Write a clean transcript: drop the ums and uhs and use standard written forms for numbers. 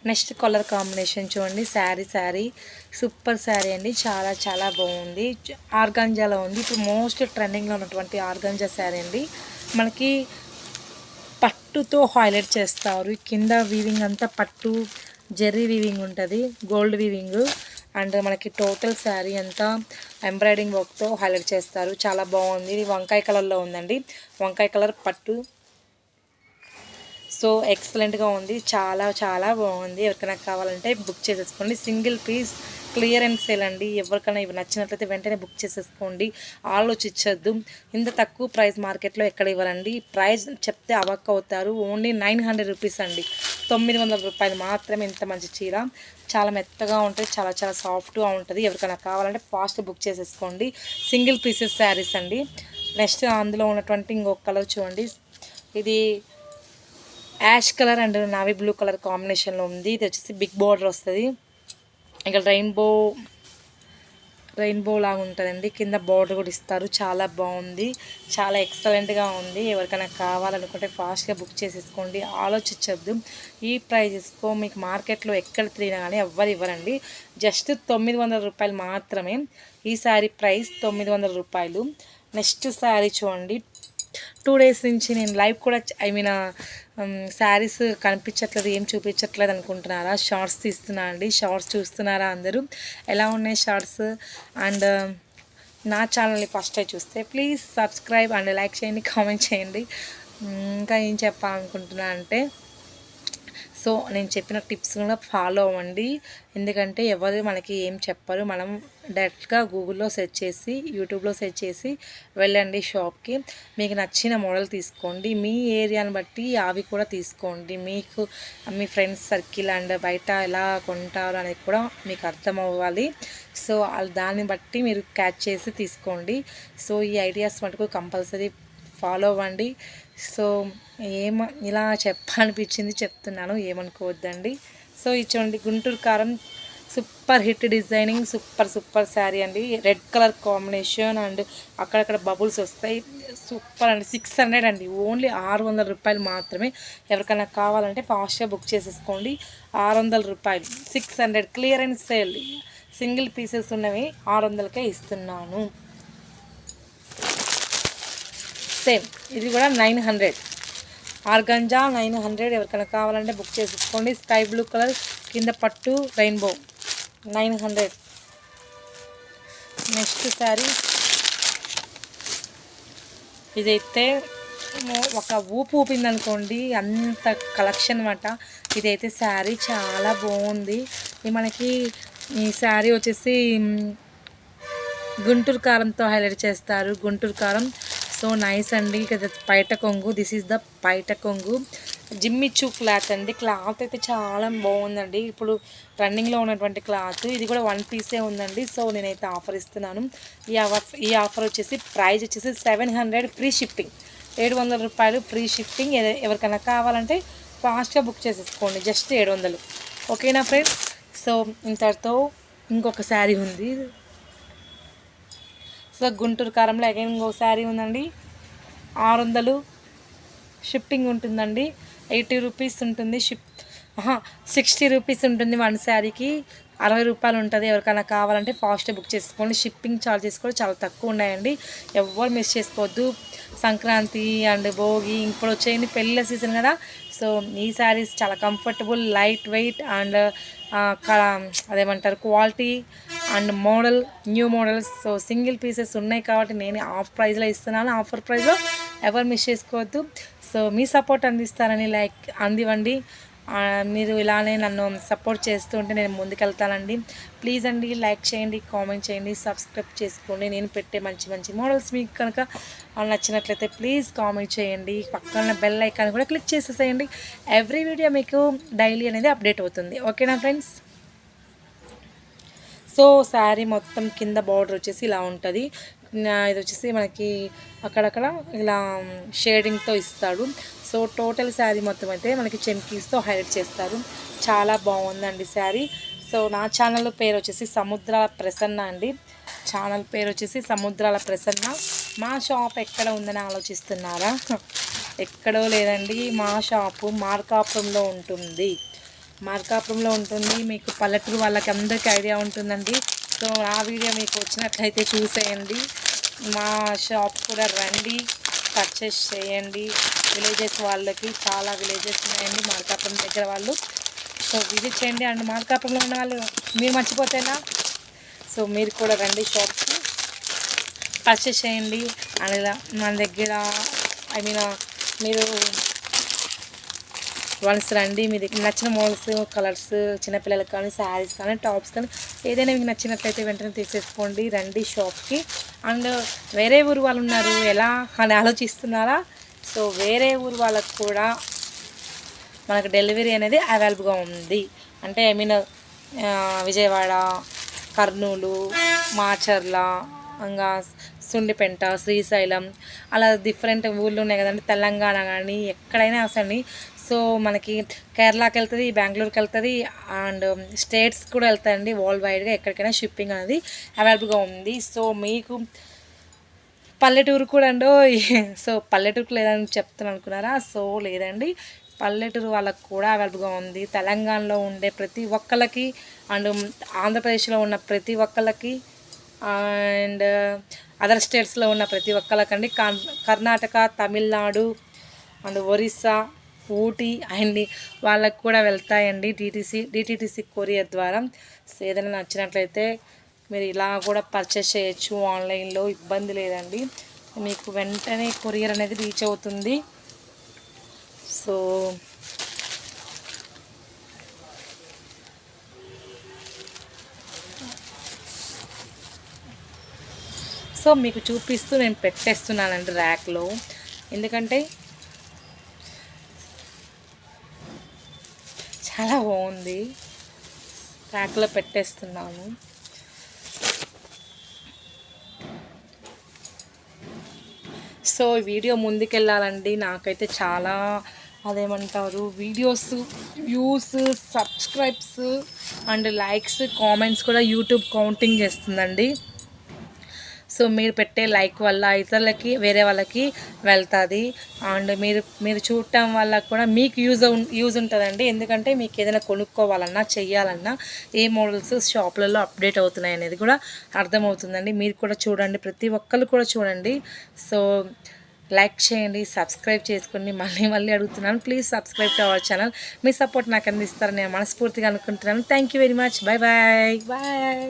Next colour combination చూడండి. Sari super sari అండి. చాలా చాలా బాగుంది. ఆర్గాంజాలో ఉంది. ఇప్పుడు మోస్ట్ ట్రెండింగ్లో ఉన్నటువంటి ఆర్గాంజా శారీ అండి. మనకి పట్టుతో హైలైట్ చేస్తారు. కింద వీవింగ్ అంతా పట్టు జెర్రీ వీవింగ్ ఉంటుంది, గోల్డ్ వీవింగ్. అండ్ మనకి టోటల్ శారీ అంతా ఎంబ్రాయిడింగ్ వర్క్తో హైలైట్ చేస్తారు. చాలా బాగుంది. ఇది వంకాయ కలర్లో ఉందండి. వంకాయ కలర్ పట్టు. సో ఎక్సలెంట్గా ఉంది. చాలా చాలా బాగుంది. ఎవరికైనా కావాలంటే బుక్ చేసేసుకోండి. Single piece clear and sale అండి. ఎవరికైనా ఇవి నచ్చినట్లయితే వెంటనే బుక్ చేసేసుకోండి. ఆలోచించద్దు. ఇంత తక్కువ ప్రైస్ మార్కెట్లో ఎక్కడ ఇవ్వరండి. ప్రైస్ చెప్తే అవాక్ అవుతారు. ఓన్లీ 900 రూపీస్ అండి. 900 రూపాయలు మాత్రమే. ఇంత మంచి చీర చాలా మెత్తగా ఉంటుంది. చాలా చాలా సాఫ్ట్గా ఉంటుంది. ఎవరికైనా కావాలంటే ఫాస్ట్ బుక్ చేసేసుకోండి. సింగిల్ పీసెస్ శారీస్ అండి. నెక్స్ట్ అందులో ఉన్నటువంటి ఇంకొక కలర్ చూడండి. ఇది ash colour and navy blue colour కాంబినేషన్లో ఉంది. ఇది వచ్చేసి బిగ్ బార్డర్ వస్తుంది. ఇక్కడ రెయిన్బో లాగా ఉంటుందండి. కింద బార్డర్ కూడా ఇస్తారు. చాలా బాగుంది. చాలా ఎక్సలెంట్గా ఉంది. ఎవరికైనా కావాలనుకుంటే ఫాస్ట్గా బుక్ చేసేసుకోండి. ఆలోచించద్దు. ఈ ప్రైజెస్కో మీకు మార్కెట్లో ఎక్కడ తిరిగినా కానీ ఎవ్వరు ఇవ్వరండి. జస్ట్ 900 రూపాయలు మాత్రమే. ఈ శారీ ప్రైస్ 900 రూపాయలు. నెక్స్ట్ శారీ చూడండి. 2 డేస్ నుంచి నేను లైవ్ కూడా శారీస్ కనిపించట్లేదు, ఏం చూపించట్లేదు అనుకుంటున్నారా? షార్ట్స్ తీస్తున్నా అండి. షార్ట్స్ చూస్తున్నారా అందరూ? ఎలా ఉన్నాయి షార్ట్స్? అండ్ నా ఛానల్ని ఫస్ట్ టైం చూస్తే ప్లీజ్ సబ్స్క్రైబ్ అండ్ లైక్ చేయండి, కామెంట్ చేయండి. ఇంకా ఏం చెప్పాలనుకుంటున్నా అంటే, సో నేను చెప్పిన టిప్స్ కూడా ఫాలో అవ్వండి. ఎందుకంటే ఎవరు మనకి ఏం చెప్పరు. మనం డైరెక్ట్గా గూగుల్లో సెర్చ్ చేసి, యూట్యూబ్లో సెర్చ్ చేసి వెళ్ళండి షాప్కి. మీకు నచ్చిన మోడల్ తీసుకోండి. మీ ఏరియాని బట్టి అవి కూడా తీసుకోండి. మీకు మీ ఫ్రెండ్స్ సర్కిల్ అండ్ బయట ఎలా కొంటారు అనేది కూడా మీకు అర్థం అవ్వాలి. సో దాన్ని బట్టి మీరు క్యాచ్ చేసి తీసుకోండి. సో ఈ ఐడియాస్ మటుకు కంపల్సరీ ఫాలో అవ్వండి. సో ఇలా చెప్పాలనిపించింది చెప్తున్నాను, ఏమనుకోవద్దండి. సో ఇచ్చోండి గుంటూరు కారం super hit designing, super sari అండి. రెడ్ కలర్ కాంబినేషన్ అండ్ అక్కడక్కడ బబుల్స్ వస్తాయి. సూపర్ అండి. 600 అండి. ఓన్లీ 600 రూపాయలు మాత్రమే. ఎవరికైనా కావాలంటే ఫాస్ట్గా బుక్ చేసేసుకోండి. 600 రూపాయలు. 600 clear and sale. Single pieces ఉన్నవి 600కే ఇస్తున్నాను. సేమ్ ఇది కూడా 900. ఆర్గంజా 900. ఎవరికైనా కావాలంటే బుక్ చేసుకోండి. స్కై బ్లూ కలర్ కింద పట్టు రెయిన్బో 900. నెక్స్ట్ శారీ ఇదైతే ఒక ఊపు ఊపిందనుకోండి, అంత కలెక్షన్ అన్నమాట. ఇదైతే శారీ చాలా బాగుంది. ఇది మనకి ఈ శారీ వచ్చేసి గుంటూరు కారంతో హైలైట్ చేస్తారు. గుంటూరు కారం సో నైస్ అండి. కదా పైట కొంగు. దిస్ ఈజ్ ద పైట కొంగు. జిమ్మిచూ క్లాత్ అండి. క్లాత్ అయితే చాలా బాగుందండి. ఇప్పుడు రన్నింగ్లో ఉన్నటువంటి క్లాత్. ఇది కూడా 1 పీసే ఉందండి. సో నేనైతే ఆఫర్ ఇస్తున్నాను. ఈ ఆఫర్ వచ్చేసి ప్రైస్ వచ్చేసి 700 ఫ్రీ షిప్పింగ్. 700 రూపాయలు ఫ్రీ షిప్పింగ్. ఎవరికైనా కావాలంటే ఫాస్ట్గా బుక్ చేసేసుకోండి. జస్ట్ 700. ఓకేనా ఫ్రెండ్స్? సో ఇంతటితో ఇంకొక శారీ ఉంది. సో గుంటూరు కారంలో అగైన్ ఇంకో శారీ ఉందండి. 600 షిప్పింగ్ ఉంటుందండి. 80 రూపీస్ ఉంటుంది. 60 రూపీస్ ఉంటుంది. 1 శారీకి 60 రూపాయలు ఉంటుంది. ఎవరికైనా కావాలంటే ఫాస్ట్గా బుక్ చేసుకోండి. షిప్పింగ్ ఛార్జెస్ కూడా చాలా తక్కువ ఉన్నాయండి. ఎవ్వరు మిస్ చేసుకోవద్దు. సంక్రాంతి అండ్ భోగి ఇప్పుడు వచ్చేయండి, పెళ్ళిళ్ళ సీజన్ కదా. సో ఈ శారీస్ చాలా కంఫర్టబుల్, లైట్ వెయిట్ అండ్ అదేమంటారు quality and model, new models. So single pieces ఉన్నాయి కాబట్టి నేను ఆఫ్ ప్రైస్లో ఇస్తున్నాను. ఆఫర్ ప్రైస్లో ఎవరు మిస్ చేసుకోవద్దు. సో మీ సపోర్ట్ అందివ్వండి. మీరు ఇలానే నన్ను సపోర్ట్ చేస్తూ ఉంటే నేను ముందుకెళ్తానండి. ప్లీజ్ అండి లైక్ చేయండి, కామెంట్ చేయండి, సబ్స్క్రైబ్ చేసుకోండి. నేను పెట్టే మంచి మోడల్స్ మీకు కనుక నచ్చినట్లయితే ప్లీజ్ కామెంట్ చేయండి. పక్కన బెల్ ఐకాన్ కూడా క్లిక్ చేసేసేయండి. ఎవ్రీ వీడియో మీకు డైలీ అనేది అప్డేట్ అవుతుంది. ఓకేనా ఫ్రెండ్స్? సో శారీ మొత్తం కింద బార్డర్ వచ్చేసి ఇలా ఉంటుంది. ఇది వచ్చేసి మనకి అక్కడక్కడ ఇలా షేడింగ్తో ఇస్తాడు. సో టోటల్ శారీ మొత్తం అయితే మనకి చెమ్కీస్తో హైలైట్ చేస్తారు. చాలా బాగుందండి శారీ. సో నా ఛానల్ పేరు వచ్చేసి సముద్రాల ప్రసన్న అండి. ఛానల్ పేరు వచ్చేసి సముద్రాల ప్రసన్న. మా షాప్ ఎక్కడ ఉందని ఆలోచిస్తున్నారా? ఎక్కడో లేదండి. మా షాపు మార్కాపురంలో ఉంటుంది. మార్కాపురంలో ఉంటుంది. మీకు పల్లెటూరు వాళ్ళకి అందరికీ ఐడియా ఉంటుందండి. సో ఆ వీడియో మీకు వచ్చినట్లయితే చూసేయండి. మా షాప్ కూడా రండి, పర్చేస్ చేయండి. విలేజెస్ వాళ్ళకి చాలా విలేజెస్ ఉన్నాయండి మార్కాపురం దగ్గర వాళ్ళు. సో విజిట్ చేయండి. అండ్ మార్కాపురంలో ఉన్న వాళ్ళు మీరు మర్చిపోతేనా, సో మీరు కూడా రండి షాప్కి, పర్చేస్ చేయండి. అండ్ ఇలా మన దగ్గర మీరు వన్స్ రండి, మీ దగ్గర నచ్చిన మోడల్స్, కలర్స్, చిన్నపిల్లలకు కానీ శారీస్ కానీ టాప్స్ కానీ ఏదైనా మీకు నచ్చినట్లయితే వెంటనే తీసేసుకోండి. రండి షాప్కి. అండ్ వేరే ఊరు వాళ్ళు ఉన్నారు ఎలా అని ఆలోచిస్తున్నారా? సో వేరే ఊరు వాళ్ళకు కూడా మనకు డెలివరీ అనేది అవైలబుల్గా ఉంది. అంటే విజయవాడ, కర్నూలు, మాచర్ల, ఇంకా సుండిపెంట, శ్రీశైలం, అలా డిఫరెంట్ ఊళ్ళు ఉన్నాయి కదండి. తెలంగాణ కానీ ఎక్కడైనా అసలు. సో మనకి కేరళకి వెళ్తుంది, బెంగళూరుకి వెళ్తుంది, అండ్ స్టేట్స్ కూడా వెళ్తాయండి. వరల్డ్ వైడ్గా ఎక్కడికైనా షిప్పింగ్ అనేది అవైలబుల్గా ఉంది. సో మీకు పల్లెటూరు కూడా అండో, సో పల్లెటూరుకు లేదని చెప్తాను అనుకున్నారా? సో లేదండి, పల్లెటూరు వాళ్ళకు కూడా అవైలబుల్గా ఉంది. తెలంగాణలో ఉండే ప్రతి ఒక్కళ్ళకి, అండ్ ఆంధ్రప్రదేశ్లో ఉన్న ప్రతి ఒక్కళ్ళకి, అండ్ అదర్ స్టేట్స్లో ఉన్న ప్రతి ఒక్కళ్ళకండి, కర్ణాటక, తమిళనాడు, అండ్ ఒరిస్సా, ఊటీ అండ్ వాళ్ళకు కూడా వెళ్తాయండి డిటిటిసి కొరియర్ ద్వారా. సో ఏదైనా నచ్చినట్లయితే మీరు ఇలా కూడా పర్చేస్ చేయొచ్చు ఆన్లైన్లో, ఇబ్బంది లేదండి. మీకు వెంటనే కొరియర్ అనేది రీచ్ అవుతుంది. సో మీకు చూపిస్తూ నేను పెట్టేస్తున్నానండి ర్యాక్లో, ఎందుకంటే చాలా బాగుంది. ర్యాక్లో పెట్టేస్తున్నాను. సో వీడియో ముందుకెళ్ళాలండి. నాకైతే చాలా videos views, subscribes and likes, comments కూడా యూట్యూబ్ కౌంటింగ్ చేస్తుందండి. సో మీరు పెట్టే లైక్ వల్ల ఇతరులకి, వేరే వాళ్ళకి వెళ్తుంది. అండ్ మీరు చూడటం వల్ల కూడా మీకు యూజ్ ఉంటుందండి. ఎందుకంటే మీకు ఏదైనా కొనుక్కోవాలన్నా, చెయ్యాలన్నా ఏ మోడల్స్ షాపులలో అప్డేట్ అవుతున్నాయి అనేది కూడా అర్థమవుతుందండి. మీరు కూడా చూడండి, ప్రతి ఒక్కరు కూడా చూడండి. సో లైక్ చేయండి, సబ్స్క్రైబ్ చేసుకోండి. మళ్ళీ అడుగుతున్నాను, please subscribe to our channel. మీ సపోర్ట్ నాకు అందిస్తారని నేను మనస్ఫూర్తిగా అనుకుంటున్నాను. Thank you very much. Bye bye.